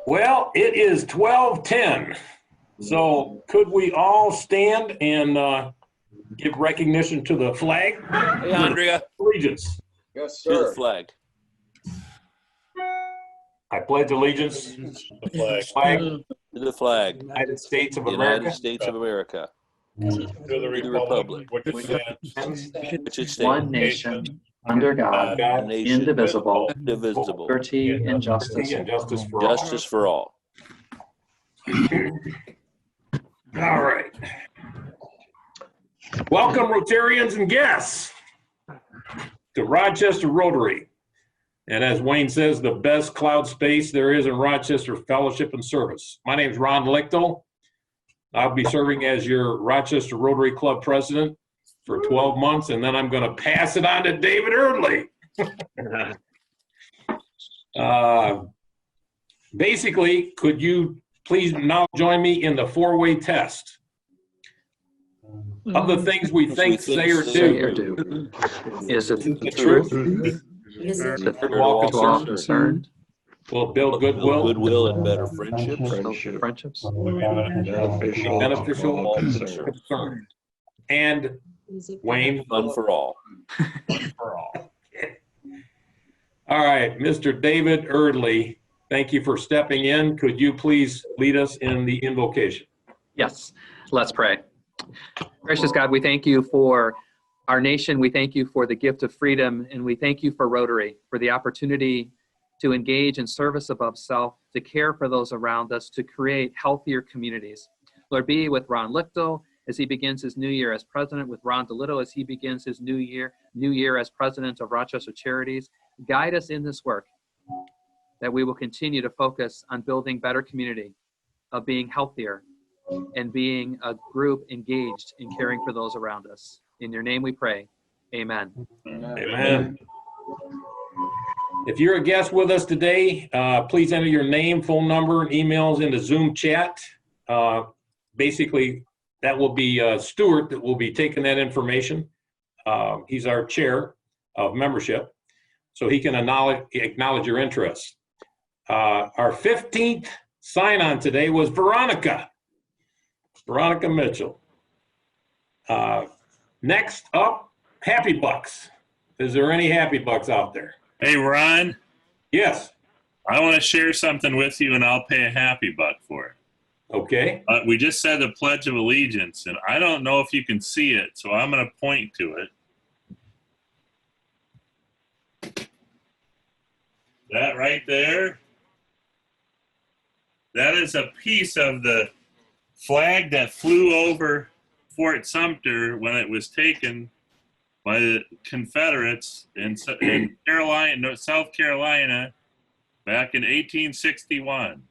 Well, it is 12:10. So could we all stand and give recognition to the flag? Hey, Andrea. Allegiance. Yes, To the sir. flag. I pledge allegiance to the flag of To the flag. the United States of The America, United States of America. to To the republic. which Which it stands. one nation, under God, God, A nation. indivisible, Indivisible. liberty and justice. and justice for all. Justice for all. All right. Welcome, Rotarians and guests, to Rochester Rotary. And as Wayne says, the best cloud space there is in Rochester, fellowship and service. My name is Ron Lichtel. I'll be serving as your Rochester Rotary Club president for 12 months, and then I'm going to pass it on to David Eardley. Basically, could you please now join me in the four-way test of the things we think, say, or Say or do? do. Is it The the truth. truth? Is it To all all concerned? concerned? Will build goodwill. Goodwill and better friendships. Friendships? Beneficial All concern. And Wayne. Fun for all. All right, Mr. David Eardley, thank you for stepping in. Could you please lead us in the invocation? Yes, let's pray. Gracious God, we thank you for our nation. We thank you for the gift of freedom, and we thank you for Rotary, for the opportunity to engage in service above self, to care for those around us, to create healthier communities. Lord, be with Ron Lichtel as he begins his new year as president, with Ron DeLitto as he begins his new year as president of Rochester Charities. Guide us in this work, that we will continue to focus on building better community, of being healthier, and being a group engaged in caring for those around us. In your name we pray, amen. Amen. If you're a guest with us today, please enter your name, phone number, and emails in the Zoom chat. Basically, that will be Stuart that will be taking that information. He's our chair of membership, so he can acknowledge your interest. Our 15th sign-on today was Veronica Mitchell. Next up, Happy Bucks. Is there any Happy Bucks out there? Hey, Ron, Yes. I want to share something with you, and I'll pay a happy buck for it. Okay. We just said the Pledge of Allegiance, and I don't know if you can see it, so I'm going to point to it. That right there, that is a piece of the flag that flew over Fort Sumter when it was taken by the Confederates in South Carolina back in 1861.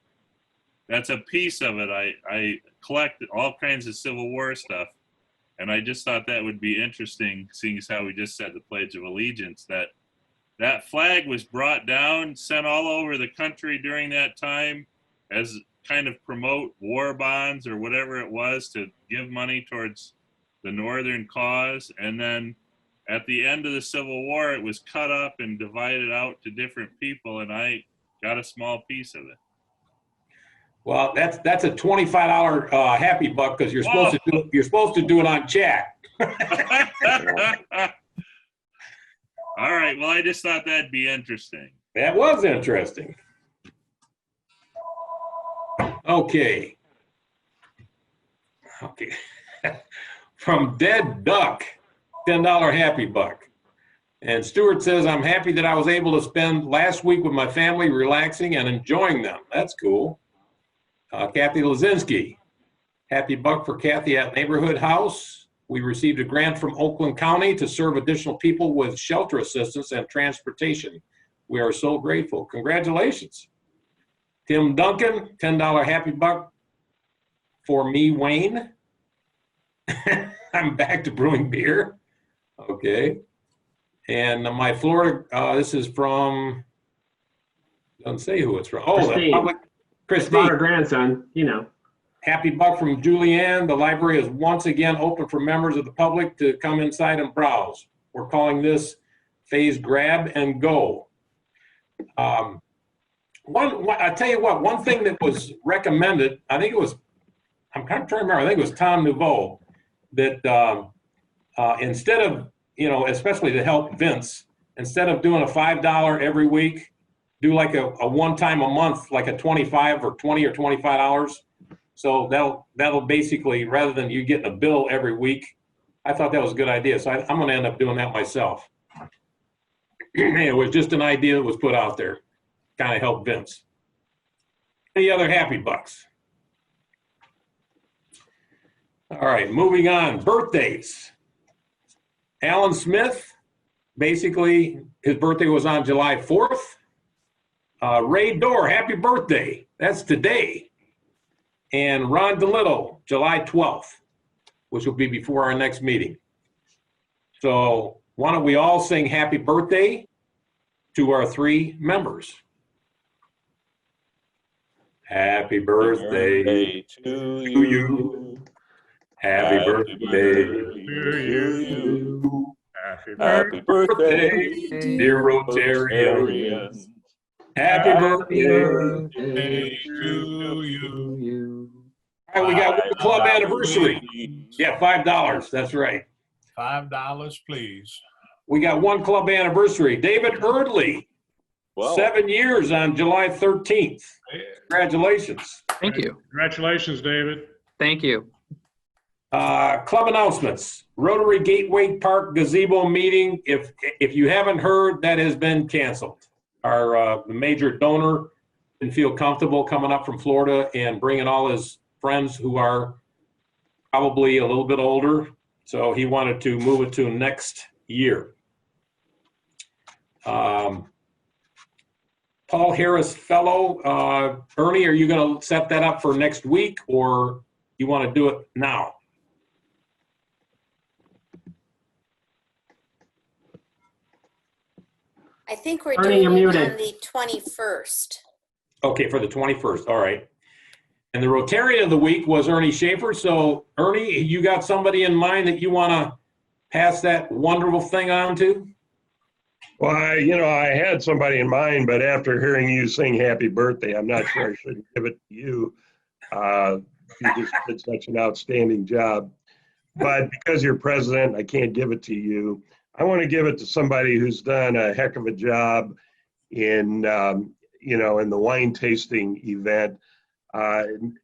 That's a piece of it. I collected all kinds of Civil War stuff, and I just thought that would be interesting, seeing as how we just said the Pledge of Allegiance, that flag was brought down, sent all over the country during that time as kind of promote war bonds or whatever it was to give money towards the Northern cause. And then at the end of the Civil War, it was cut up and divided out to different people, and I got a small piece of it. Well, that's a $25 Happy Buck, because you're supposed to do it on chat. All right. Well, I just thought that'd be interesting. That was interesting. Okay. From Dead Duck, $10 Happy Buck. And Stuart says, I'm happy that I was able to spend last week with my family relaxing and enjoying them. That's cool. Kathy Lazinski, Happy Buck for Kathy at Neighborhood House. We received a grant from Oakland County to serve additional people with shelter assistance and transportation. We are so grateful. Congratulations. Tim Duncan, $10 Happy Buck for me, Wayne. I'm back to brewing beer. Okay. And my Florida, this is from, doesn't say who it's from. Oh, the public, Christine. Our grandson, you know. Happy Buck from Julianne. The library is once again open for members of the public to come inside and browse. We're calling this phase grab and go. I tell you what, one thing that was recommended, I think it was, I'm kind of trying to remember, I think it was Tom Nouveau, that instead of, especially to help Vince, instead of doing a $5 every week, do like a one time a month, like a 25 or 20 or $25. So that'll basically, rather than you getting a bill every week, I thought that was a good idea. So I'm going to end up doing that myself. It was just an idea that was put out there, kind of help Vince. Any other happy bucks? All right, moving on. Birthdays. Alan Smith, basically, his birthday was on July 4th. Ray Dorr, happy birthday. That's today. And Ron DeLitto, July 12th, which will be before our next meeting. So why don't we all sing happy birthday to our 3 members. Happy birthday to to you. Happy birthday to you. Happy Happy birthday, dear Rotarian. Happy birthday. to you. All right, we got one club anniversary. Yeah, $5. That's right. $5, please. We got one club anniversary. David Erdley, Well, 7 years on July 13th. Congratulations. Thank you. Congratulations, David. Thank you. Club announcements. Rotary Gateway Park gazebo meeting. If you haven't heard, that has been canceled. Our major donor didn't feel comfortable coming up from Florida and bringing all his friends who are probably a little bit older. So he wanted to move it to next year. Paul Harris Fellow, Ernie, are you going to set that up for next week, or you want to do it now? I think we're Ernie, you're doing it muted. on the 21st. Okay, for the 21st. All right. And the Rotarian of the week was Ernie Schaefer. So, Ernie, you got somebody in mind that you want to pass that wonderful thing on to? Well, I had somebody in mind, but after hearing you sing happy birthday, I'm not sure I should give it to you. You just did such an outstanding job. But because you're president, I can't give it to you. I want to give it to somebody who's done a heck of a job in, in the wine tasting event.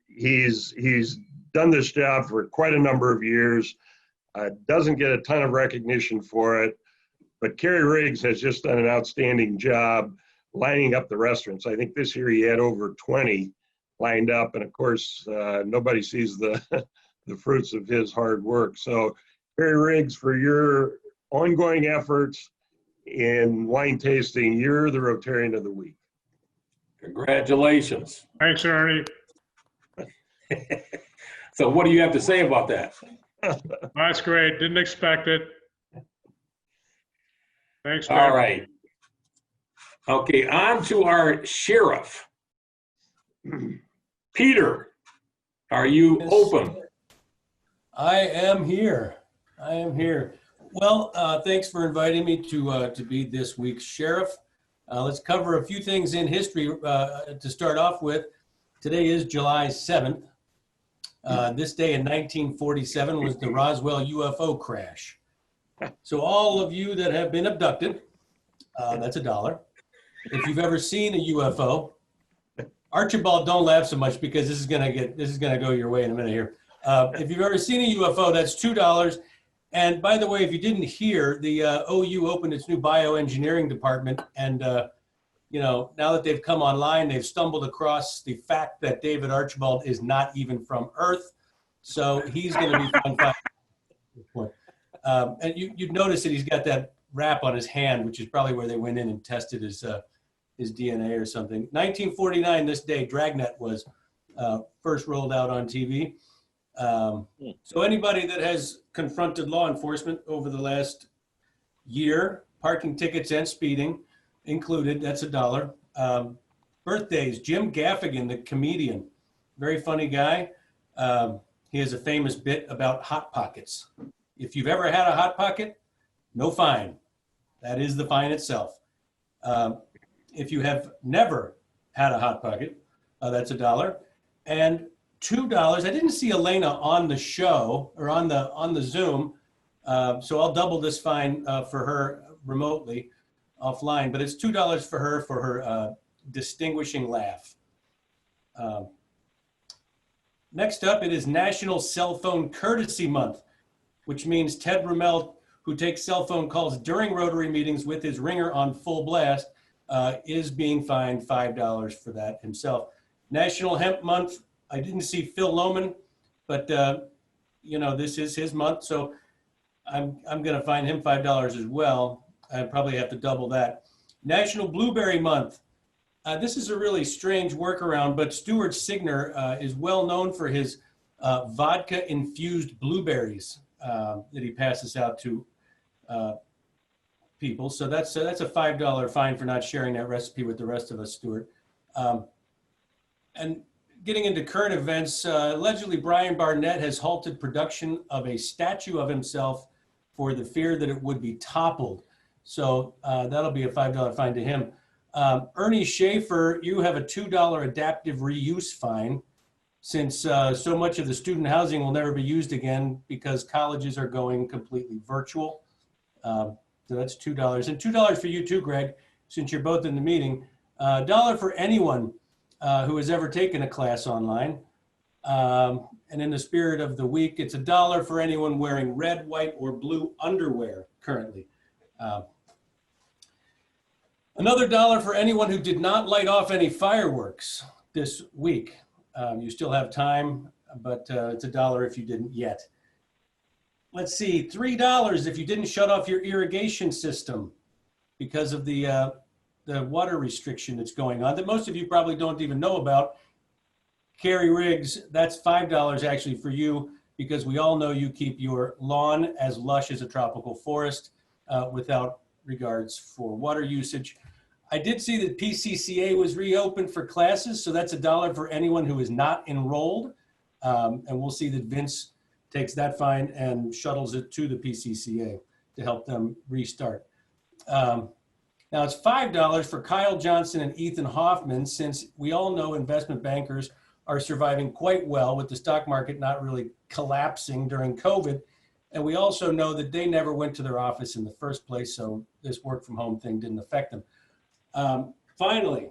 He's done this job for quite a number of years. Doesn't get a ton of recognition for it. But Kerry Riggs has just done an outstanding job lining up the restaurants. I think this year he had over 20 lined up. And of course, nobody sees the, the fruits of his hard work. So Kerry Riggs, for your ongoing efforts in wine tasting, you're the Rotarian of the Week. Congratulations. Thanks, Ernie. So what do you have to say about that? That's great. Didn't expect it. Thanks, Dave. All right. Okay, on to our sheriff. Peter, are you Yes. open? I am here. I am here. Well, thanks for inviting me to be this week's sheriff. Let's cover a few things in history to start off with. Today is July 7th. This day in 1947 was the Roswell UFO crash. So all of you that have been abducted, that's $1. If you've ever seen a UFO, Archibald, don't laugh so much because this is gonna go your way in a minute here. If you've ever seen a UFO, that's $2. And by the way, if you didn't hear, the OU opened its new bioengineering department, and now that they've come online, they've stumbled across the fact that David Archibald is not even from Earth, so he's going to be fun. And you'd notice that he's got that wrap on his hand, which is probably where they went in and tested his DNA or something. 1949, this day, Dragnet was first rolled out on TV. So anybody that has confronted law enforcement over the last year, parking tickets and speeding included, that's $1. Birthdays, Jim Gaffigan, the comedian, very funny guy. He has a famous bit about Hot Pockets. If you've ever had a Hot Pocket, no fine. That is the fine itself. If you have never had a Hot Pocket. That's $1. And $2, I didn't see Elena on the show or on the Zoom, so I'll double this fine for her remotely offline, but it's $2 for her distinguishing laugh. Next up, it is National Cell Phone Courtesy Month, which means Ted Rummel, who takes cell phone calls during Rotary meetings with his ringer on full blast, is being fined $5 for that himself. National Hemp Month, I didn't see Phil Lohman, but this is his month, so I'm going to fine him $5 as well. I probably have to double that. National Blueberry Month. This is a really strange workaround, but Stuart Signer is well known for his vodka-infused blueberries that he passes out to people. So that's a $5 fine for not sharing that recipe with the rest of us, Stuart. And getting into current events, allegedly Brian Barnett has halted production of a statue of himself for the fear that it would be toppled. So that'll be a $5 fine to him. Ernie Schaefer, you have a $2 adaptive reuse fine since so much of the student housing will never be used again because colleges are going completely virtual. So that's $2. And $2 for you too, Greg, since you're both in the meeting. $1 for anyone who has ever taken a class online. And in the spirit of the week, it's $1 for anyone wearing red, white, or blue underwear currently. Another $1 for anyone who did not light off any fireworks this week. You still have time, but it's $1 if you didn't yet. Let's see, $3 if you didn't shut off your irrigation system because of the water restriction that's going on that most of you probably don't even know about. Carrie Riggs, that's $5 actually for you because we all know you keep your lawn as lush as a tropical forest without regards for water usage. I did see that PCCA was reopened for classes, so that's $1 for anyone who is not enrolled. And we'll see that Vince takes that fine and shuttles it to the PCCA to help them restart. Now it's $5 for Kyle Johnson and Ethan Hoffman, since we all know investment bankers are surviving quite well with the stock market not really collapsing during COVID. And we also know that they never went to their office in the first place, so this work from home thing didn't affect them. Finally,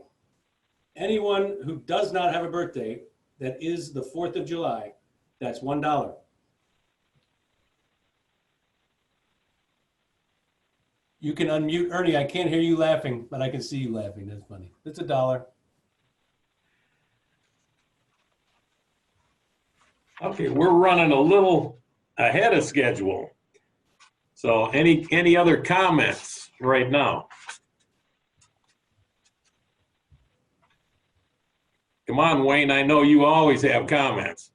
anyone who does not have a birthday that is the 4th of July, that's $1. You can unmute. Ernie, I can't hear you laughing, but I can see you laughing. That's funny. That's $1. Okay, we're running a little ahead of schedule. So any other comments right now? Come on, Wayne, I know you always have comments.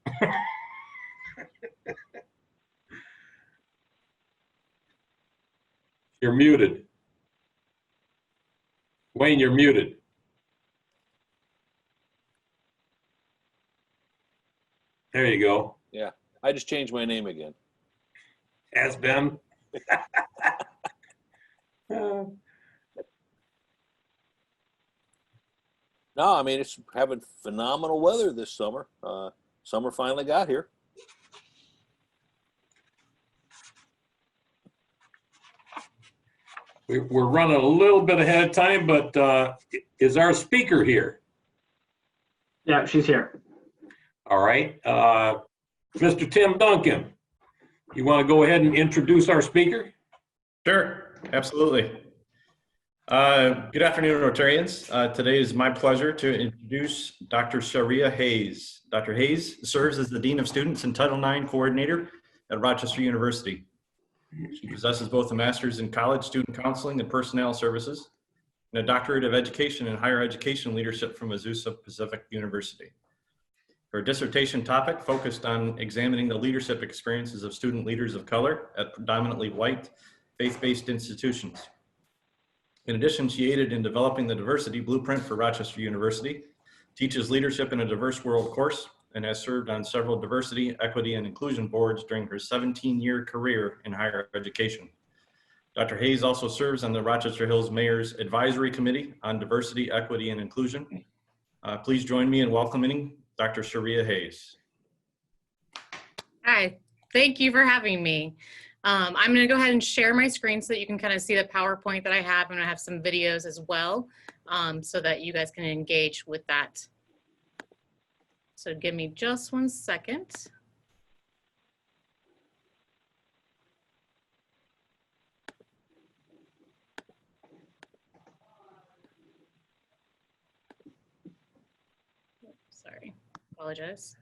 You're muted. Wayne, you're muted. There you go. Yeah, I just changed my name again. Has been. No, I mean, it's having phenomenal weather this summer. Summer finally got here. We're running a little bit ahead of time, but is our speaker here? Yeah, she's here. All right. Mr. Tim Duncan, you want to go ahead and introduce our speaker? Sure, absolutely. Good afternoon, Rotarians. Today is my pleasure to introduce Dr. Sharia Hayes. Dr. Hayes serves as the Dean of Students and Title IX Coordinator at Rochester University. She possesses both a Master's in College Student Counseling and Personnel Services and a Doctorate of Education in Higher Education Leadership from Azusa Pacific University. Her dissertation topic focused on examining the leadership experiences of student leaders of color at predominantly white, faith-based institutions. In addition, she aided in developing the Diversity Blueprint for Rochester University, teaches Leadership in a Diverse World course, and has served on several diversity, equity, and inclusion boards during her 17-year career in higher education. Dr. Hayes also serves on the Rochester Hills Mayor's Advisory Committee on Diversity, Equity, and Inclusion, Please join me in welcoming Dr. Sharia Hayes. Hi, thank you for having me. I'm going to go ahead and share my screen so that you can kind of see the PowerPoint that I have. I'm going to have some videos as well so that you guys can engage with that. So give me just 1 second. Sorry, apologize.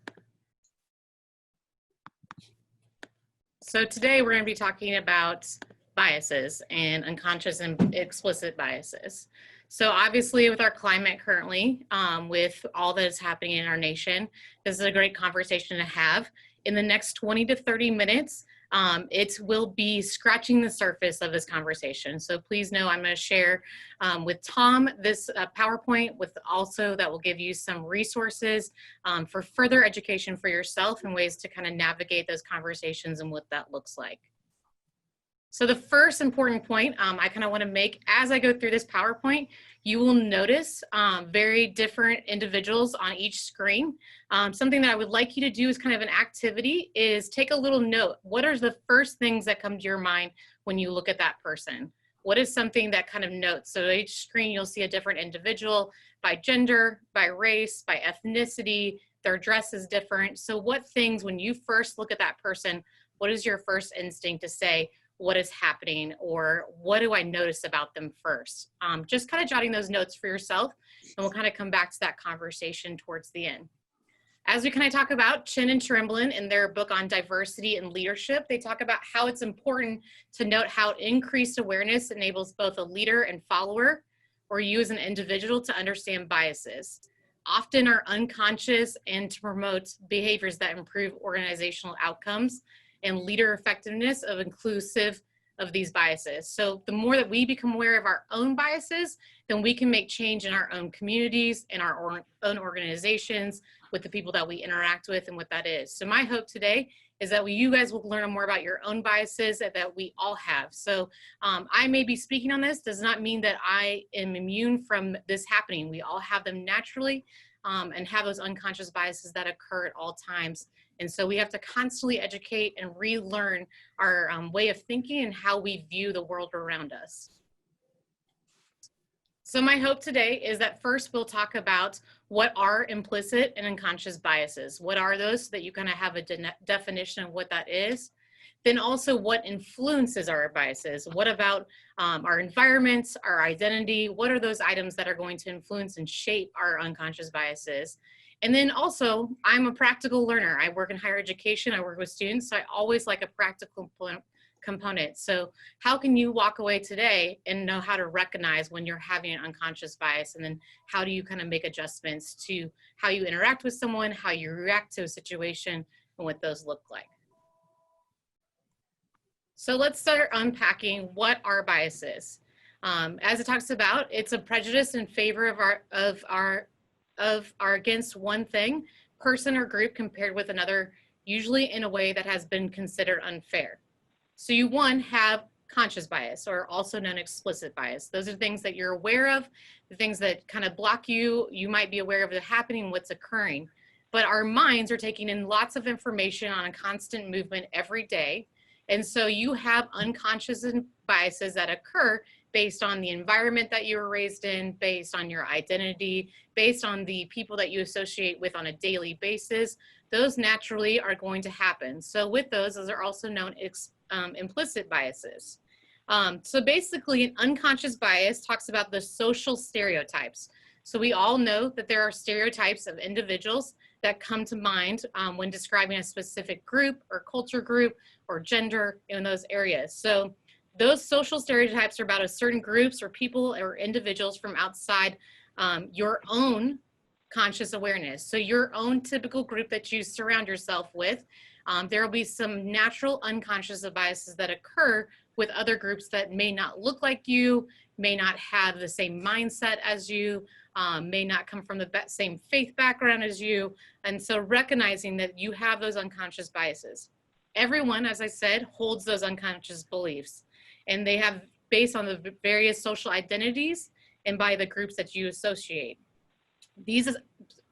So today we're going to be talking about biases and unconscious and explicit biases. So obviously with our climate currently, with all that is happening in our nation, this is a great conversation to have. In the next 20 to 30 minutes, it will be scratching the surface of this conversation. So please know I'm going to share with Tom this PowerPoint with also that will give you some resources for further education for yourself and ways to kind of navigate those conversations and what that looks like. So the first important point I kind of want to make as I go through this PowerPoint, you will notice very different individuals on each screen. Something that I would like you to do as kind of an activity is take a little note. What are the first things that come to your mind when you look at that person? What is something that kind of notes? So each screen you'll see a different individual by gender, by race, by ethnicity, their dress is different. So what things when you first look at that person, what is your first instinct to say, what is happening or what do I notice about them first? Just kind of jotting those notes for yourself and we'll kind of come back to that conversation towards the end. As we kind of talk about Chin and Trimblin in their book on diversity and leadership, they talk about how it's important to note how increased awareness enables both a leader and follower or you as an individual to understand biases. Often are unconscious and to promote behaviors that improve organizational outcomes and leader effectiveness of inclusive of these biases. So the more that we become aware of our own biases, then we can make change in our own communities, in our own organizations, with the people that we interact with and what that is. So my hope today is that you guys will learn more about your own biases that we all have. So I may be speaking on this, does not mean that I am immune from this happening. We all have them naturally and have those unconscious biases that occur at all times. And so we have to constantly educate and relearn our way of thinking and how we view the world around us. So my hope today is that first we'll talk about what are implicit and unconscious biases. What are those so that you kind of have a definition of what that is. Then also what influences our biases. What about our environments, our identity? What are those items that are going to influence and shape our unconscious biases? And then also, I'm a practical learner. I work in higher education, I work with students, so I always like a practical component. So how can you walk away today and know how to recognize when you're having an unconscious bias? And then how do you kind of make adjustments to how you interact with someone, how you react to a situation, and what those look like? So let's start unpacking what are biases. As it talks about, it's a prejudice in favor of our against one thing, person or group compared with another, usually in a way that has been considered unfair. So you have conscious bias or also known explicit bias. Those are things that you're aware of, the things that kind of block you. You might be aware of the happening, what's occurring, but our minds are taking in lots of information on a constant movement every day. And so you have unconscious biases that occur based on the environment that you were raised in, based on your identity, based on the people that you associate with on a daily basis. Those naturally are going to happen. So with those are also known implicit biases. So basically an unconscious bias talks about the social stereotypes. So we all know that there are stereotypes of individuals that come to mind when describing a specific group or culture group or gender in those areas. So those social stereotypes are about a certain groups or people or individuals from outside your own conscious awareness. So your own typical group that you surround yourself with, there will be some natural unconscious biases that occur with other groups that may not look like you, may not have the same mindset as you, may not come from the same faith background as you. And so recognizing that you have those unconscious biases. Everyone, as I said, holds those unconscious beliefs. And they have based on the various social identities and by the groups that you associate. These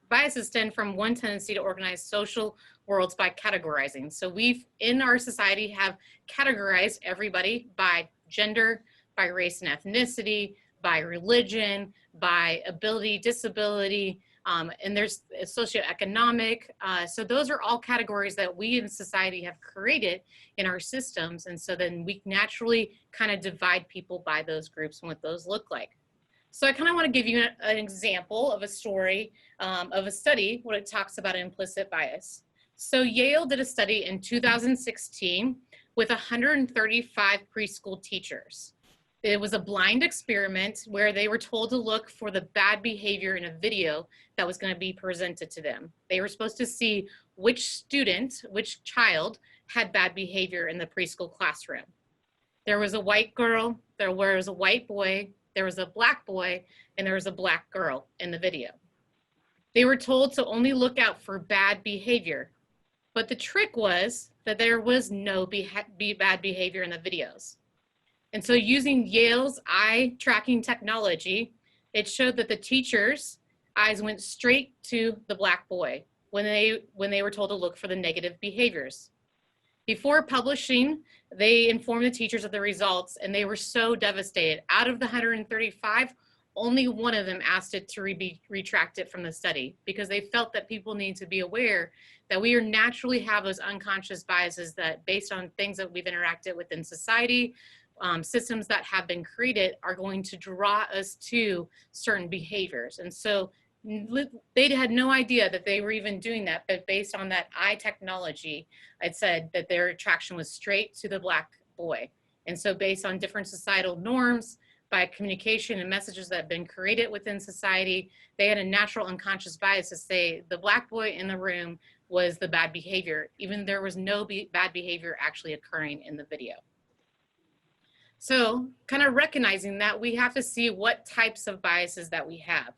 biases stem from one tendency to organize social worlds by categorizing. So we've, in our society, have categorized everybody by gender, by race and ethnicity, by religion, by ability, disability, and there's socioeconomic. So those are all categories that we in society have created in our systems. And so then we naturally kind of divide people by those groups and what those look like. So I kind of want to give you an example of a story of a study, what it talks about implicit bias. So Yale did a study in 2016 with 135 preschool teachers. It was a blind experiment where they were told to look for the bad behavior in a video that was going to be presented to them. They were supposed to see which student, which child had bad behavior in the preschool classroom. There was a white girl, there was a white boy, there was a black boy, and there was a black girl in the video. They were told to only look out for bad behavior, but the trick was that there was no bad behavior in the videos. And so using Yale's eye tracking technology, it showed that the teachers' eyes went straight to the black boy when they were told to look for the negative behaviors. Before publishing, they informed the teachers of the results, and they were so devastated. Out of the 135, only one of them asked it to be retracted from the study because they felt that people need to be aware that we are naturally have those unconscious biases that based on things that we've interacted with in society, systems that have been created are going to draw us to certain behaviors. And so they had no idea that they were even doing that, but based on that eye technology, it said that their attraction was straight to the black boy. And so based on different societal norms, by communication and messages that have been created within society, they had a natural unconscious bias to say the black boy in the room was the bad behavior, even there was no bad behavior actually occurring in the video. So kind of recognizing that we have to see what types of biases that we have.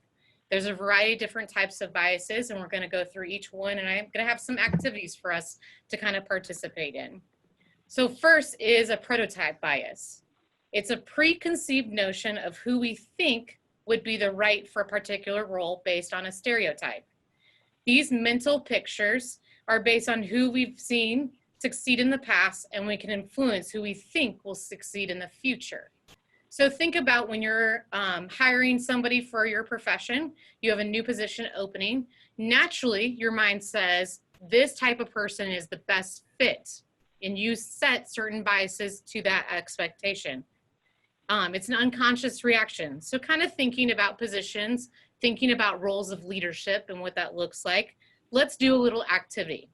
There's a variety of different types of biases, and we're going to go through each one, and I'm going to have some activities for us to kind of participate in. So first is a prototype bias. It's a preconceived notion of who we think would be the right for a particular role based on a stereotype. These mental pictures are based on who we've seen succeed in the past, and we can influence who we think will succeed in the future. So think about when you're hiring somebody for your profession, you have a new position opening. Naturally, your mind says, this type of person is the best fit, and you set certain biases to that expectation. It's an unconscious reaction. So kind of thinking about positions, thinking about roles of leadership and what that looks like. Let's do a little activity.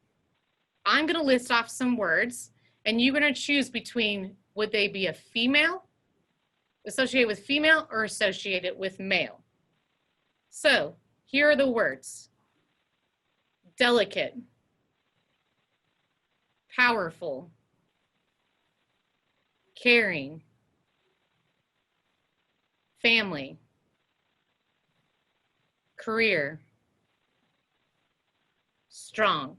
I'm going to list off some words, and you're going to choose between would they be a female, associated with female, or associated with male. So here are the words: delicate, powerful, caring, family, career, strong.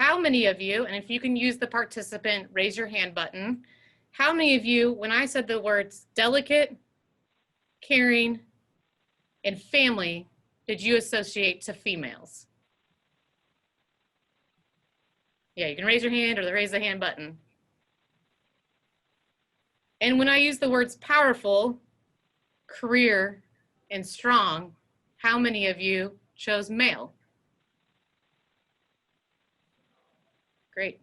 How many of you, and if you can use the participant raise your hand button, how many of you, when I said the words delicate, caring, and family, did you associate to females? Yeah, you can raise your hand or raise the hand button. And when I use the words powerful, career, and strong, how many of you chose male? Great.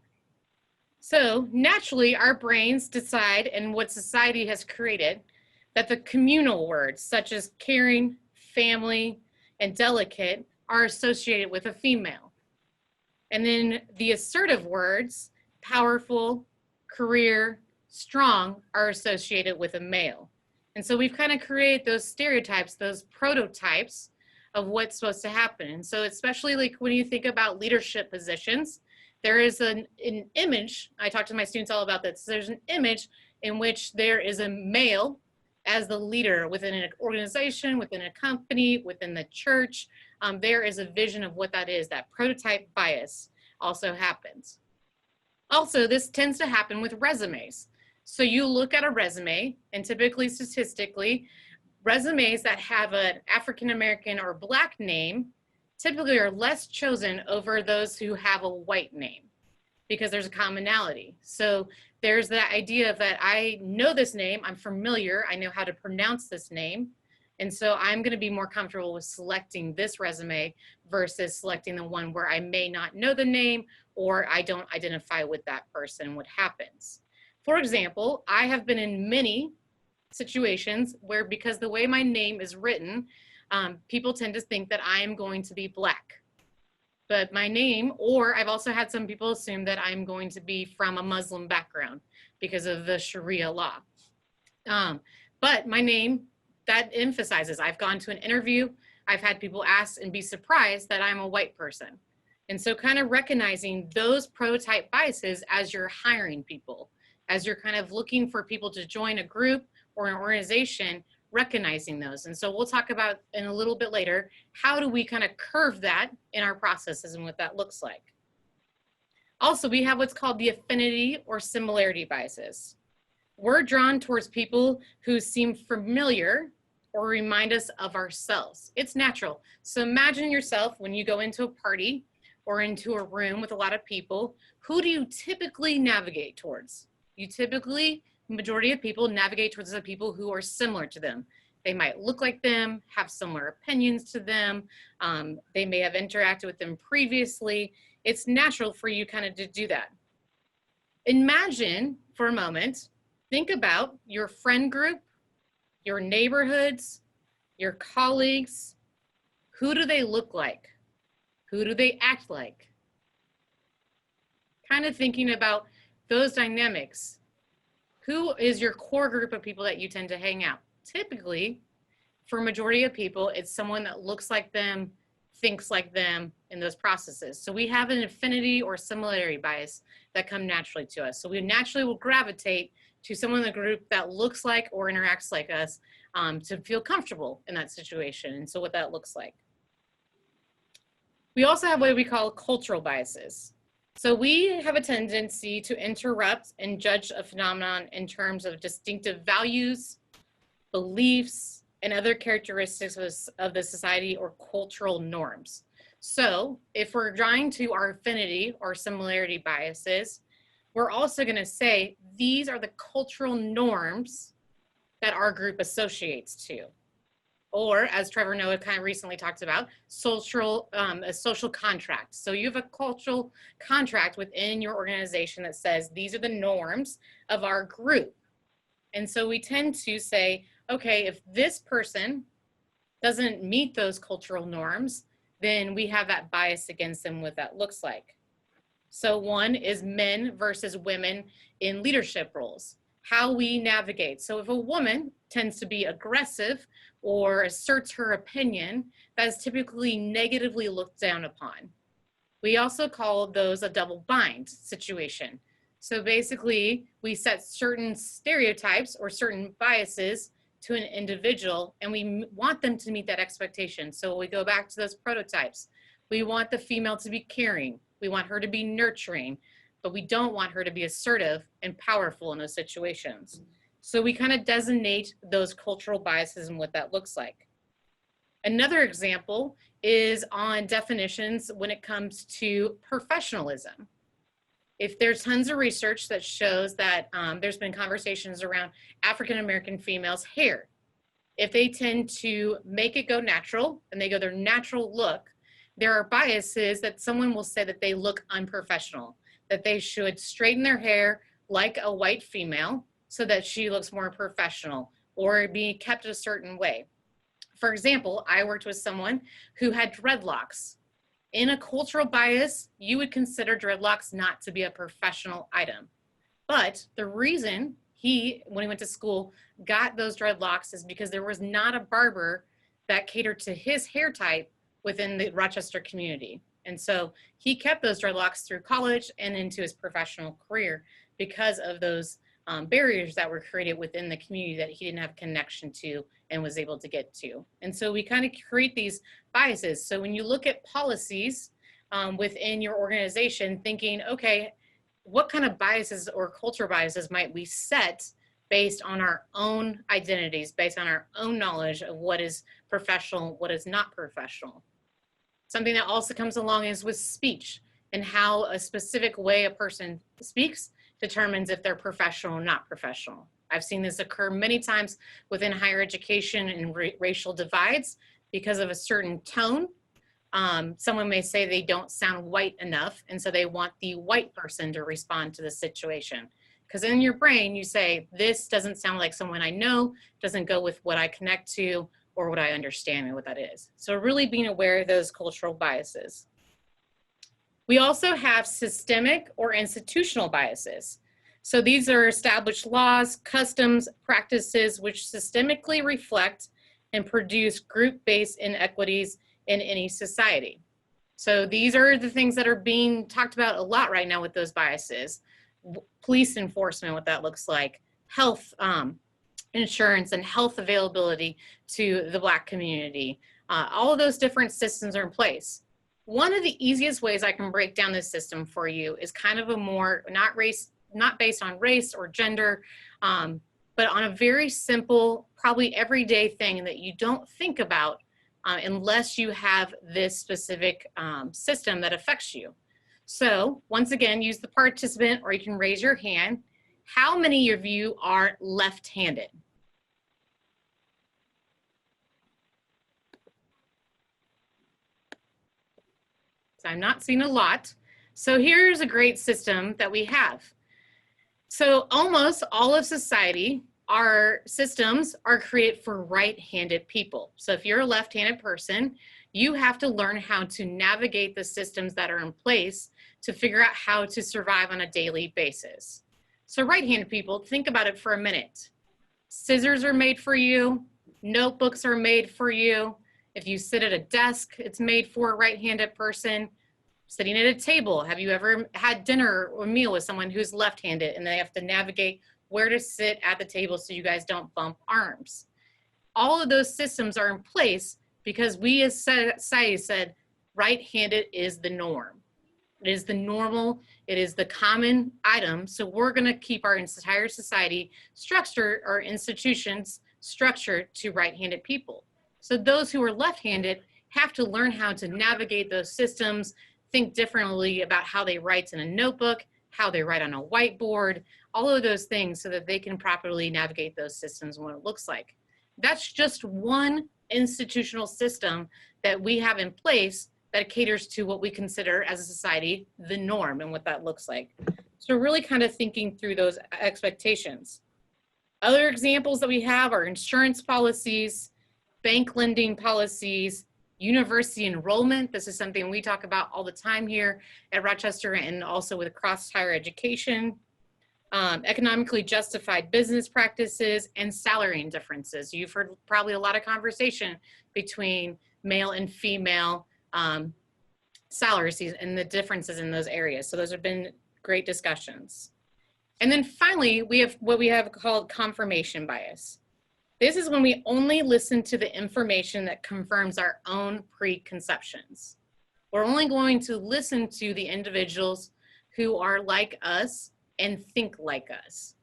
So naturally, our brains decide, and what society has created, that the communal words such as caring, family, and delicate are associated with a female. And then the assertive words, powerful, career, strong, are associated with a male. And so we've kind of created those stereotypes, those prototypes of what's supposed to happen. And so especially like when you think about leadership positions, there is an image, I talk to my students all about this, there's an image in which there is a male as the leader within an organization, within a company, within the church. There is a vision of what that is. That prototype bias also happens. Also, this tends to happen with resumes. So you look at a resume, and typically statistically, Resumes that have an African American or Black name typically are less chosen over those who have a white name because there's a commonality. So there's that idea of that I know this name, I'm familiar, I know how to pronounce this name. And so I'm going to be more comfortable with selecting this resume versus selecting the one where I may not know the name or I don't identify with that person, what happens. For example, I have been in many situations where because the way my name is written, people tend to think that I am going to be Black. But my name, or I've also had some people assume that I'm going to be from a Muslim background because of the Sharia law. But my name, that emphasizes, I've gone to an interview, I've had people ask and be surprised that I'm a white person. And so kind of recognizing those prototype biases as you're hiring people, as you're kind of looking for people to join a group or an organization, recognizing those. And so we'll talk about in a little bit later, how do we kind of curve that in our processes and what that looks like. Also, we have what's called the affinity or similarity biases. We're drawn towards people who seem familiar or remind us of ourselves. It's natural. So imagine yourself when you go into a party or into a room with a lot of people, who do you typically navigate towards? You typically, majority of people navigate towards the people who are similar to them. They might look like them, have similar opinions to them. They may have interacted with them previously. It's natural for you kind of to do that. Imagine for a moment, think about your friend group, your neighborhoods, your colleagues. Who do they look like? Who do they act like? Kind of thinking about those dynamics. Who is your core group of people that you tend to hang out? Typically, for a majority of people, it's someone that looks like them, thinks like them in those processes. So we have an affinity or similarity bias that come naturally to us. So we naturally will gravitate to someone in the group that looks like or interacts like us to feel comfortable in that situation. And so what that looks like. We also have what we call cultural biases. So we have a tendency to interrupt and judge a phenomenon in terms of distinctive values, beliefs, and other characteristics of the society or cultural norms. So if we're drawing to our affinity or similarity biases, we're also going to say these are the cultural norms that our group associates to. Or as Trevor Noah kind of recently talked about, a social contract. So you have a cultural contract within your organization that says these are the norms of our group. And so we tend to say, okay, if this person doesn't meet those cultural norms, then we have that bias against them, what that looks like. So one is men versus women in leadership roles, how we navigate. So if a woman tends to be aggressive or asserts her opinion, that is typically negatively looked down upon. We also call those a double bind situation. So basically, we set certain stereotypes or certain biases to an individual, and we want them to meet that expectation. So we go back to those prototypes. We want the female to be caring. We want her to be nurturing, but we don't want her to be assertive and powerful in those situations. So we kind of designate those cultural biases and what that looks like. Another example is on definitions when it comes to professionalism. If there's tons of research that shows that there's been conversations around African-American females' hair. If they tend to make it go natural and they go their natural look, there are biases that someone will say that they look unprofessional, that they should straighten their hair like a white female so that she looks more professional or be kept a certain way. For example, I worked with someone who had dreadlocks. In a cultural bias, you would consider dreadlocks not to be a professional item. But the reason when he went to school, got those dreadlocks is because there was not a barber that catered to his hair type within the Rochester community. And so he kept those dreadlocks through college and into his professional career because of those barriers that were created within the community that he didn't have connection to and was able to get to. And so we kind of create these biases. So when you look at policies within your organization, thinking, okay, what kind of biases or cultural biases might we set based on our own identities, based on our own knowledge of what is professional, what is not professional. Something that also comes along is with speech and how a specific way a person speaks determines if they're professional or not professional. I've seen this occur many times within higher education and racial divides because of a certain tone. Someone may say they don't sound white enough, and so they want the white person to respond to the situation. Because in your brain, you say, this doesn't sound like someone I know, doesn't go with what I connect to or what I understand and what that is. So really being aware of those cultural biases. We also have systemic or institutional biases. So these are established laws, customs, practices, which systemically reflect and produce group-based inequities in any society. So these are the things that are being talked about a lot right now with those biases. Police enforcement, what that looks like, health insurance and health availability to the Black community. All of those different systems are in place. One of the easiest ways I can break down this system for you is kind of a more, not based on race or gender, but on a very simple, probably everyday thing that you don't think about unless you have this specific system that affects you. So once again, use the participant or you can raise your hand. How many of you are left-handed? So I'm not seeing a lot. So here's a great system that we have. So almost all of society, our systems are created for right-handed people. So if you're a left-handed person, you have to learn how to navigate the systems that are in place to figure out how to survive on a daily basis. So right-handed people, think about it for a minute. Scissors are made for you. Notebooks are made for you. If you sit at a desk, it's made for a right-handed person. Sitting at a table, have you ever had dinner or meal with someone who's left-handed and they have to navigate where to sit at the table so you guys don't bump arms? All of those systems are in place because we as society said right-handed is the norm. It is the normal, it is the common item. So we're gonna keep our entire society structured, our institutions structured to right-handed people. So those who are left-handed have to learn how to navigate those systems, think differently about how they write in a notebook, how they write on a whiteboard, all of those things so that they can properly navigate those systems and what it looks like. That's just one institutional system that we have in place that caters to what we consider as a society the norm and what that looks like. So really kind of thinking through those expectations. Other examples that we have are insurance policies, bank lending policies, university enrollment. This is something we talk about all the time here at Rochester and also with across higher education. Economically justified business practices and salary differences. You've heard probably a lot of conversation between male and female salaries and the differences in those areas. So those have been great discussions. And then finally, we have what we have called confirmation bias. This is when we only listen to the information that confirms our own preconceptions. We're only going to listen to the individuals who are like us and think like us.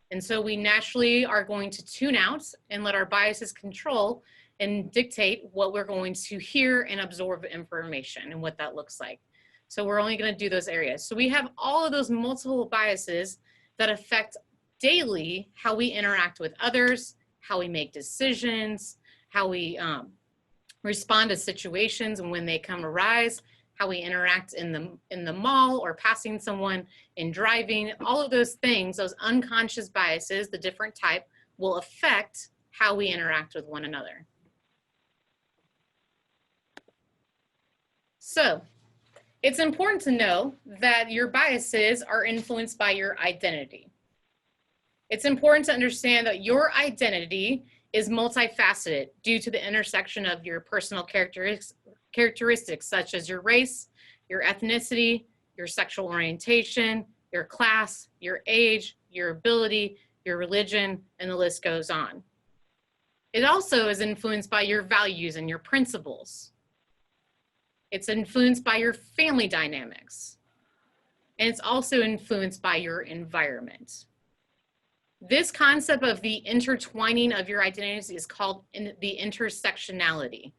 And so we naturally are going to tune out and let our biases control and dictate what we're going to hear and absorb information and what that looks like. So we're only going to do those areas. So we have all of those multiple biases that affect daily how we interact with others, how we make decisions, how we respond to situations and when they come arise, how we interact in the mall or passing someone in driving. All of those things, those unconscious biases, the different type, will affect how we interact with one another. So it's important to know that your biases are influenced by your identity. It's important to understand that your identity is multifaceted due to the intersection of your personal characteristics such as your race, your ethnicity, your sexual orientation, your class, your age, your ability, your religion, and the list goes on. It also is influenced by your values and your principles. It's influenced by your family dynamics. And it's also influenced by your environment. This concept of the intertwining of your identities is called the intersectionality,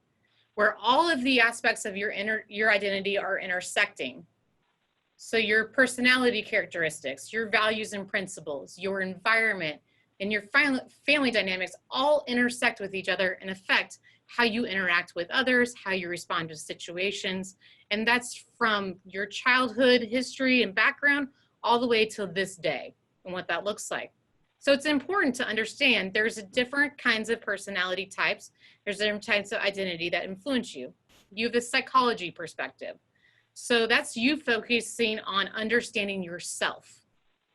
where all of the aspects of your identity are intersecting. So your personality characteristics, your values and principles, your environment, and your family dynamics all intersect with each other and affect how you interact with others, how you respond to situations. And that's from your childhood history and background all the way to this day and what that looks like. So it's important to understand there's different kinds of personality types. There's different types of identity that influence you. You have a psychology perspective. So that's you focusing on understanding yourself.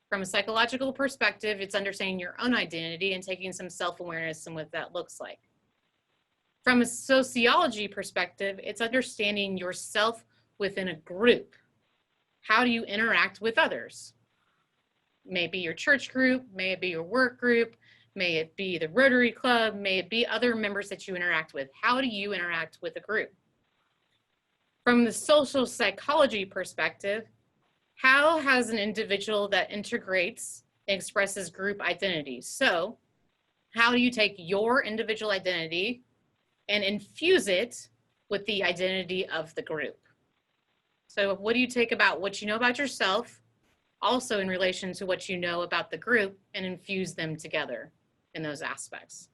From a psychological perspective, it's understanding your own identity and taking some self-awareness and what that looks like. From a sociology perspective, it's understanding yourself within a group. How do you interact with others? May it be your church group, may it be your work group, may it be the Rotary Club, may it be other members that you interact with. How do you interact with a group? From the social psychology perspective, how has an individual that integrates and expresses group identity? So how do you take your individual identity and infuse it with the identity of the group? So what do you take about what you know about yourself, also in relation to what you know about the group, and infuse them together in those aspects?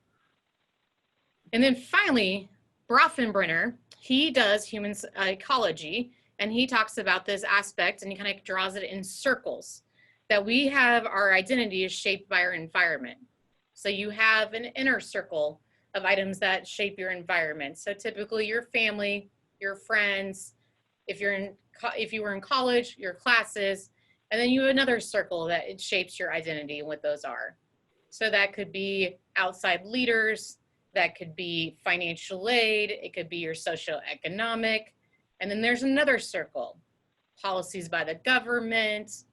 And then finally, Brofenbrenner, he does human psychology, and he talks about this aspect, and he kind of draws it in circles, that we have our identity is shaped by our environment. So you have an inner circle of items that shape your environment. So typically your family, your friends, if you were in college, your classes, and then you have another circle that it shapes your identity and what those are. So that could be outside leaders, that could be financial aid, it could be your socioeconomic, and then there's another circle, policies by the government.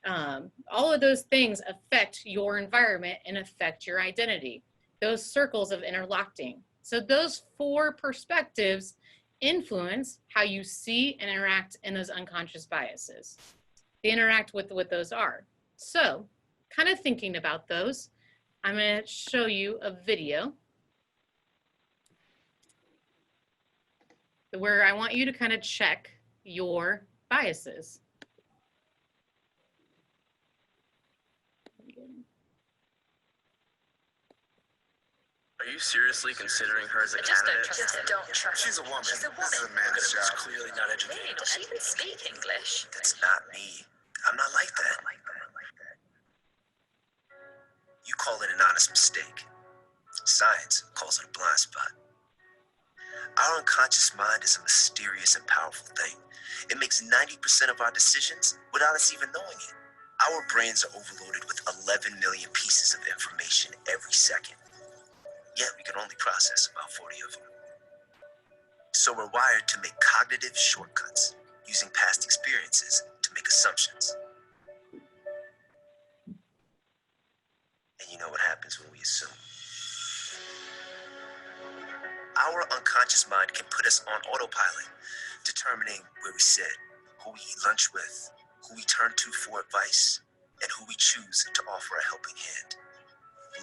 All of those things affect your environment and affect your identity. Those circles of interlocking. So those four perspectives influence how you see and interact in those unconscious biases. They interact with what those are. So kind of thinking about those, I'm going to show you a video where I want you to kind of check your biases. Are you seriously considering her as a candidate? Don't trust her. She's a woman. She's a woman. This is a man's job. She's clearly not educated. Does she even speak English? That's not me. I'm not like that. You call it an honest mistake. Science calls it a blind spot. Our unconscious mind is a mysterious and powerful thing. It makes 90% of our decisions without us even knowing it. Our brains are overloaded with 11 million pieces of information every second. Yet we can only process about 40 of them. So we're wired to make cognitive shortcuts, using past experiences to make assumptions. And you know what happens when we assume? Our unconscious mind can put us on autopilot, determining where we sit, who we eat lunch with, who we turn to for advice, and who we choose to offer a helping hand.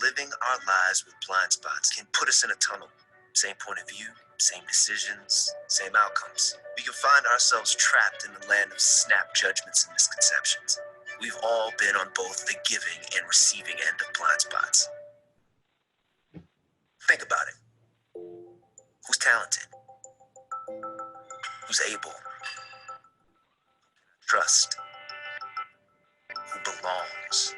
Living our lives with blind spots can put us in a tunnel. Same point of view, same decisions, same outcomes. We can find ourselves trapped in the land of snap judgments and misconceptions. We've all been on both the giving and receiving end of blind spots. Think about it. Who's talented? Who's able? Trust? Who belongs?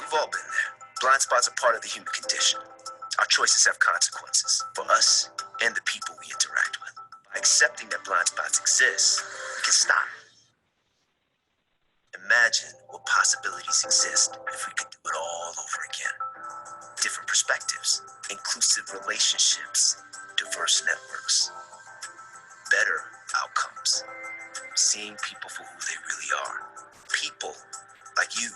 We've all been there. Blind spots are part of the human condition. Our choices have consequences for us and the people we interact with. By accepting that blind spots exist, we can stop. Imagine what possibilities exist if we could do it all over again. Different perspectives, inclusive relationships, diverse networks, better outcomes, seeing people for who they really are. People like you,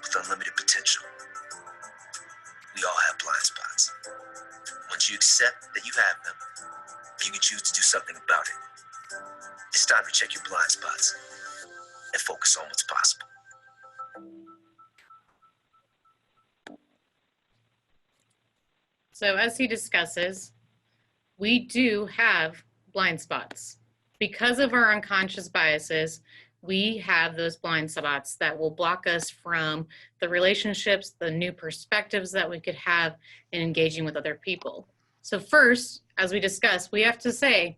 with unlimited potential. We all have blind spots. Once you accept that you have them, you can choose to do something about it. It's time to check your blind spots and focus on what's possible. So as he discusses, we do have blind spots. Because of our unconscious biases, we have those blind spots that will block us from the relationships, the new perspectives that we could have in engaging with other people. So first, as we discussed, we have to say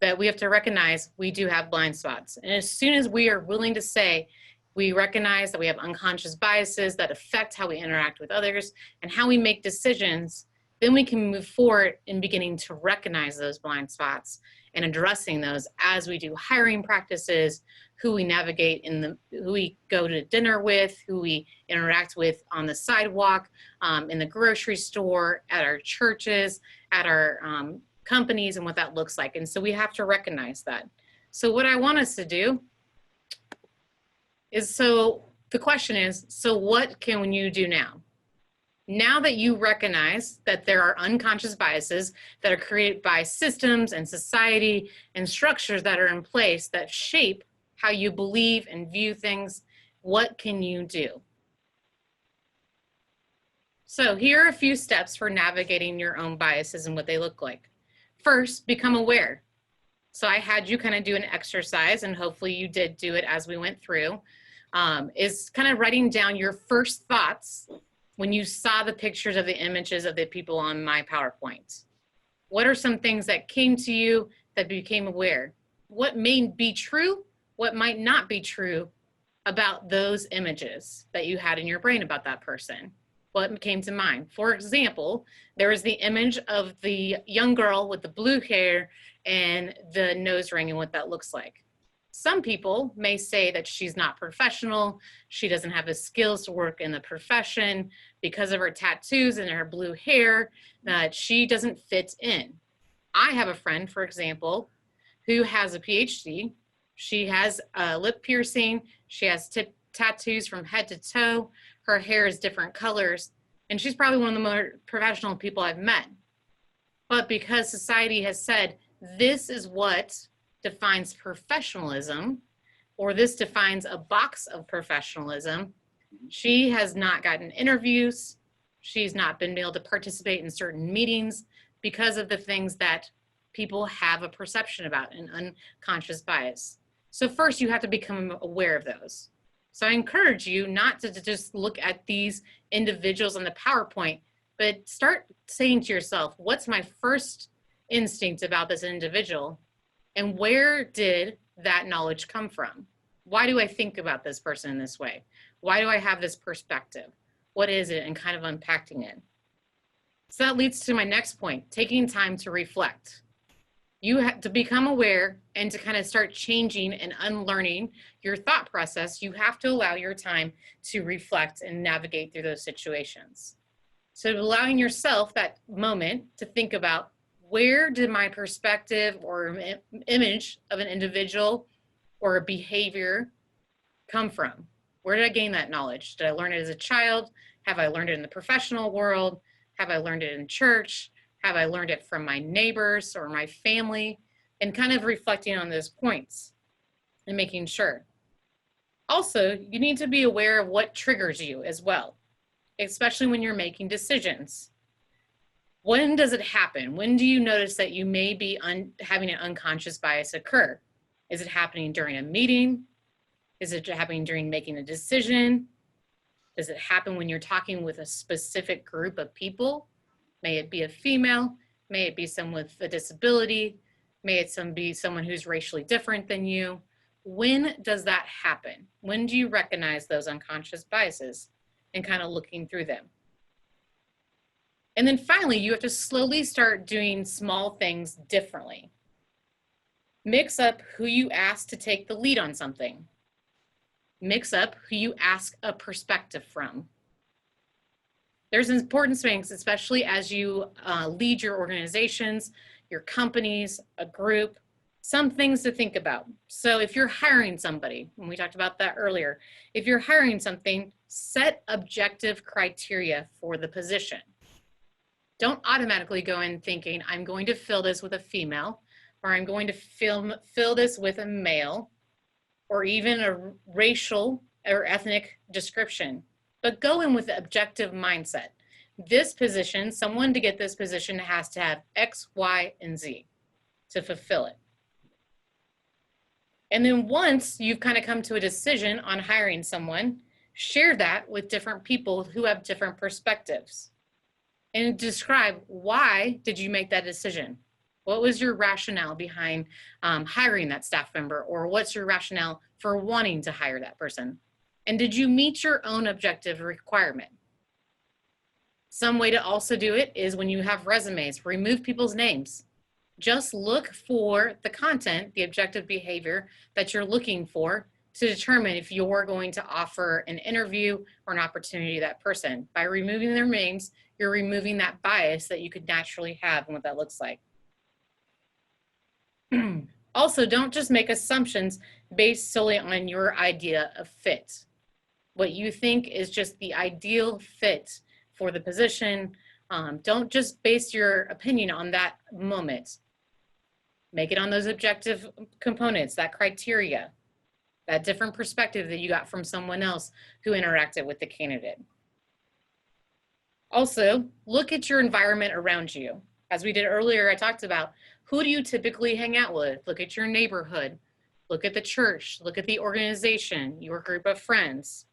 that we have to recognize we do have blind spots. And as soon as we are willing to say, we recognize that we have unconscious biases that affect how we interact with others and how we make decisions, then we can move forward in beginning to recognize those blind spots and addressing those as we do hiring practices, who we navigate who we go to dinner with, who we interact with on the sidewalk, in the grocery store, at our churches, at our companies, and what that looks like. And so we have to recognize that. So what I want us to do is, so the question is, so what can you do now? Now that you recognize that there are unconscious biases that are created by systems and society and structures that are in place that shape how you believe and view things, what can you do? So here are a few steps for navigating your own biases and what they look like. First, become aware. So I had you kind of do an exercise, and hopefully you did do it as we went through, is kind of writing down your first thoughts when you saw the pictures of the images of the people on my PowerPoint. What are some things that came to you that became aware? What may be true? What might not be true about those images that you had in your brain about that person? What came to mind? For example, there was the image of the young girl with the blue hair and the nose ring and what that looks like. Some people may say that she's not professional, she doesn't have the skills to work in the profession because of her tattoos and her blue hair, that she doesn't fit in. I have a friend, for example, who has a PhD. She has a lip piercing, she has tattoos from head to toe, her hair is different colors, and she's probably one of the more professional people I've met. But because society has said, this is what defines professionalism, or this defines a box of professionalism, she has not gotten interviews, she's not been able to participate in certain meetings because of the things that people have a perception about, an unconscious bias. So first you have to become aware of those. So I encourage you not to just look at these individuals on the PowerPoint, but start saying to yourself, what's my first instinct about this individual? And where did that knowledge come from? Why do I think about this person in this way? Why do I have this perspective? What is it? And kind of unpacking it. So that leads to my next point, taking time to reflect. You have to become aware and to kind of start changing and unlearning your thought process. You have to allow your time to reflect and navigate through those situations. So allowing yourself that moment to think about, where did my perspective or image of an individual or a behavior come from? Where did I gain that knowledge? Did I learn it as a child? Have I learned it in the professional world? Have I learned it in church? Have I learned it from my neighbors or my family? And kind of reflecting on those points and making sure. Also, you need to be aware of what triggers you as well, especially when you're making decisions. When does it happen? When do you notice that you may be having an unconscious bias occur? Is it happening during a meeting? Is it happening during making a decision? Does it happen when you're talking with a specific group of people? May it be a female? May it be someone with a disability? May it be someone who's racially different than you? When does that happen? When do you recognize those unconscious biases and kind of looking through them? And then finally, you have to slowly start doing small things differently. Mix up who you ask to take the lead on something. Mix up who you ask a perspective from. There's important things, especially as you lead your organizations, your companies, a group, some things to think about. So if you're hiring somebody, and we talked about that earlier, if you're hiring something, set objective criteria for the position. Don't automatically go in thinking, I'm going to fill this with a female, or I'm going to fill this with a male, or even a racial or ethnic description. But go in with the objective mindset. this position, someone to get this position has to have X, Y, and Z to fulfill it. And then once you've kind of come to a decision on hiring someone, share that with different people who have different perspectives and describe, why did you make that decision? What was your rationale behind hiring that staff member, or what's your rationale for wanting to hire that person? And did you meet your own objective requirement? Some way to also do it is when you have resumes, remove people's names. Just look for the content, the objective behavior that you're looking for to determine if you're going to offer an interview or an opportunity to that person. By removing their names, you're removing that bias that you could naturally have and what that looks like. Also, don't just make assumptions based solely on your idea of fit. What you think is just the ideal fit for the position. Don't just base your opinion on that moment. Make it on those objective components, that criteria, that different perspective that you got from someone else who interacted with the candidate. Also, look at your environment around you. As we did earlier, I talked about, who do you typically hang out with? Look at your neighborhood, look at the church, look at the organization, your group of friends.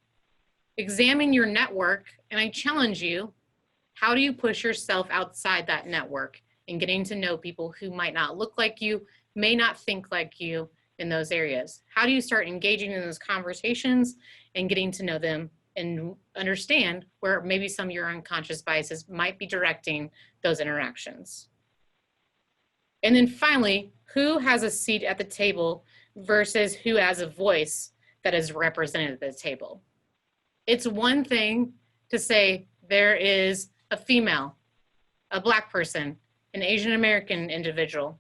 Examine your network, and I challenge you, how do you push yourself outside that network and getting to know people who might not look like you, may not think like you in those areas? How do you start engaging in those conversations and getting to know them and understand where maybe some of your unconscious biases might be directing those interactions? And then finally, who has a seat at the table versus who has a voice that is represented at the table? It's one thing to say there is a female, a Black person, an Asian American individual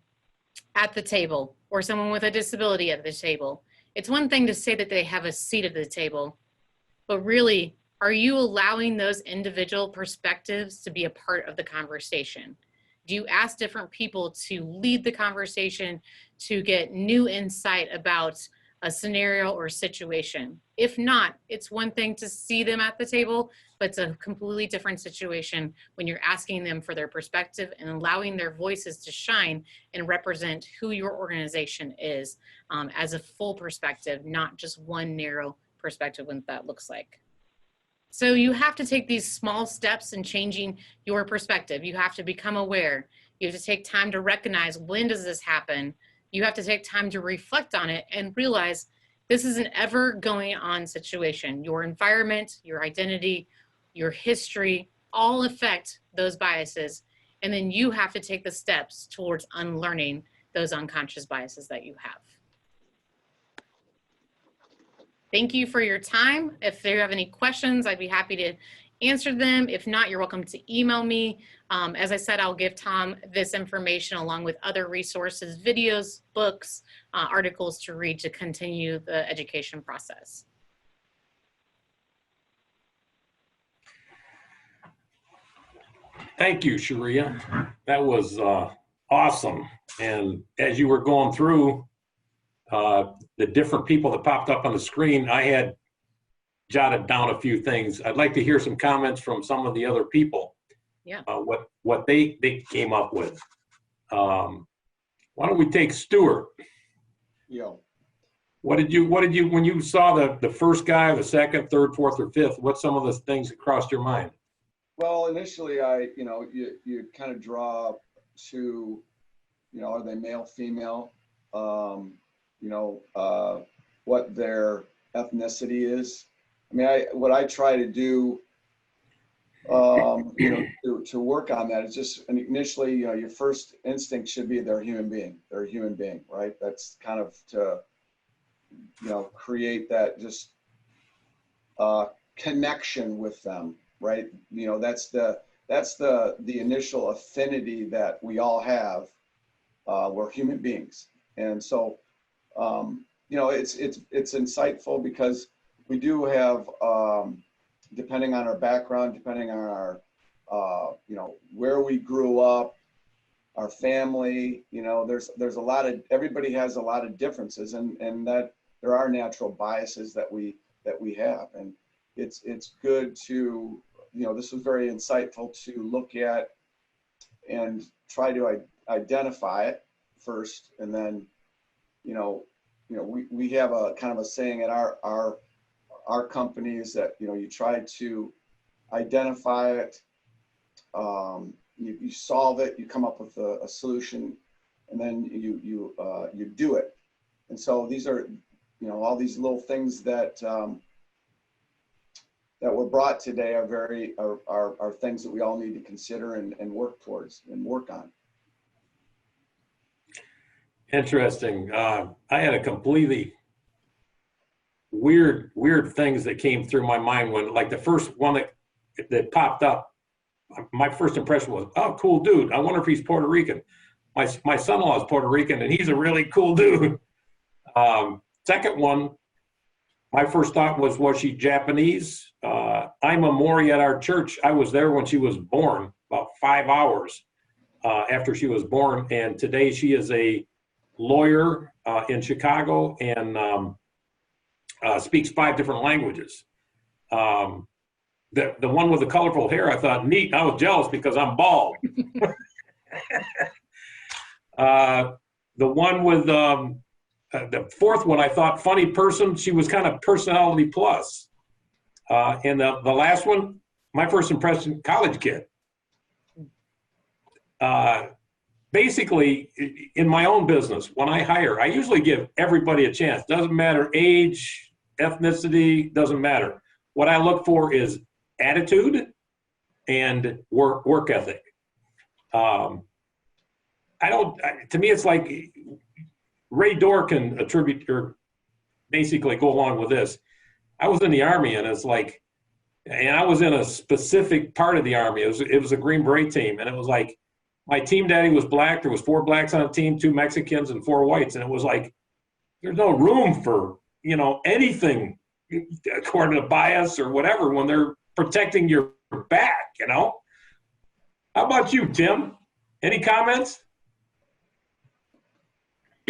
at the table, or someone with a disability at the table. It's one thing to say that they have a seat at the table, but really, are you allowing those individual perspectives to be a part of the conversation? Do you ask different people to lead the conversation to get new insight about a scenario or situation? If not, it's one thing to see them at the table, but it's a completely different situation when you're asking them for their perspective and allowing their voices to shine and represent who your organization is as a full perspective, not just one narrow perspective what that looks like. So you have to take these small steps in changing your perspective. You have to become aware. You have to take time to recognize, when does this happen? You have to take time to reflect on it and realize this is an ever going on situation. Your environment, your identity, your history, all affect those biases. And then you have to take the steps towards unlearning those unconscious biases that you have. Thank you for your time. If you have any questions, I'd be happy to answer them. If not, you're welcome to email me. As I said, I'll give Tom this information along with other resources, videos, books, articles to read to continue the education process. Thank you, Sharia. That was awesome. And as you were going through the different people that popped up on the screen, I had jotted down a few things. I'd like to hear some comments from some of the other people. Yeah. What they came up with. Why don't we take Stuart? Yo. What did you when you saw the first guy, the second, third, fourth, or fifth? What's some of the things that crossed your mind? Well, initially, you kind of draw to, are they male, female? What their ethnicity is. I mean, what I try to do, to work on that is just initially, your first instinct should be they're a human being. They're a human being, right? That's kind of to, create that just connection with them, right? That's the initial affinity that we all have. We're human beings, and so it's insightful because we do have, depending on our background, depending on our, where we grew up, our family, there's a lot of, everybody has a lot of differences, and that there are natural biases that we have, and it's good to this was very insightful to look at and try to identify it first, and then, we have a kind of a saying at our company is that, you try to identify it, you solve it, you come up with a solution, and then you do it. And so these are, all these little things that that were brought today are things that we all need to consider and work towards and work on. Interesting. I had a completely weird things that came through my mind when, like, the first one that popped up. My first impression was, oh, cool dude. I wonder if he's Puerto Rican. My son-in-law is Puerto Rican, and he's a really cool dude. Second one, my first thought was she Japanese? I'm a Mori at our church. I was there when she was born, about 5 hours after she was born, and today she is a lawyer in Chicago and speaks 5 different languages. The one with the colorful hair, I thought, neat. I was jealous because I'm bald. The one with the fourth one, I thought, funny person. She was kind of personality plus. And the last one, my first impression, college kid. Basically, in my own business, when I hire, I usually give everybody a chance. Doesn't matter age, ethnicity, doesn't matter. What I look for is attitude and work ethic. To me, it's like Ray Dorr can attribute or basically go along with this. I was in the Army, and it's like, and I was in a specific part of the Army. It was a Green Beret team, and it was like, my team daddy was black. There was 4 blacks on the team, 2 Mexicans, and 4 whites, and it was like, there's no room for anything according to bias or whatever when they're protecting your back. How about you, Tim? Any comments?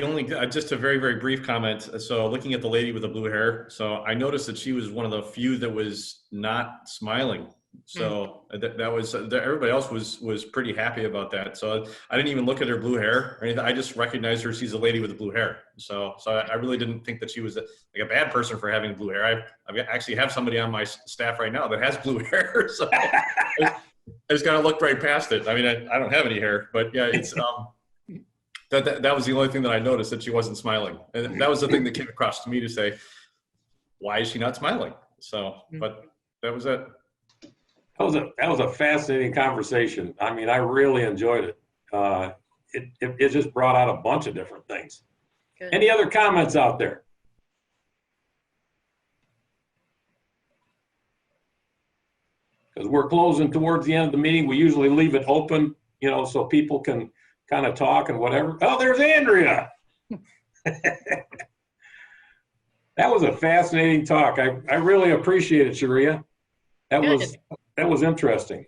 Only just a very, very brief comment. So looking at the lady with the blue hair, so I noticed that she was one of the few that was not smiling. So that was, everybody else was pretty happy about that. So I didn't even look at her blue hair or anything. I just recognized her. She's a lady with the blue hair. So I really didn't think that she was like a bad person for having blue hair. I actually have somebody on my staff right now that has blue hair. So I just kind of looked right past it. I mean, I don't have any hair, but yeah, it's, that was the only thing that I noticed, that she wasn't smiling. And that was the thing that came across to me to say, why is she not smiling? So, but that was it. That was a fascinating conversation. I mean, I really enjoyed it. It just brought out a bunch of different things. Good. Any other comments out there? Because we're closing towards the end of the meeting. We usually leave it open, so people can kind of talk and whatever. Oh, there's Andrea. That was a fascinating talk. I really appreciate it, Sharia. That was interesting.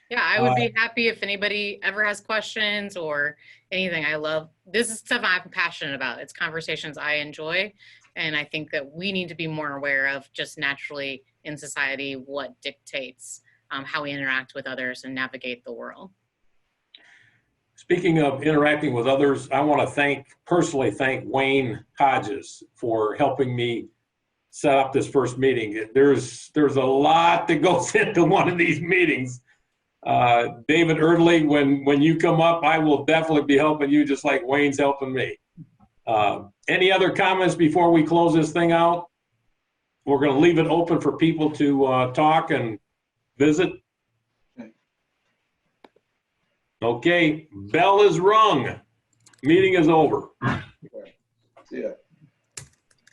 Yeah, I would be happy if anybody ever has questions or anything. This is stuff I'm passionate about. It's conversations I enjoy. And I think that we need to be more aware of just naturally in society what dictates how we interact with others and navigate the world. Speaking of interacting with others, I want to personally thank Wayne Hodges for helping me set up this first meeting. There's a lot that goes into one of these meetings. David Erdley, when you come up, I will definitely be helping you just like Wayne's helping me. Any other comments before we close this thing out? We're going to leave it open for people to talk and visit. Okay, bell is rung. Meeting is over. See ya.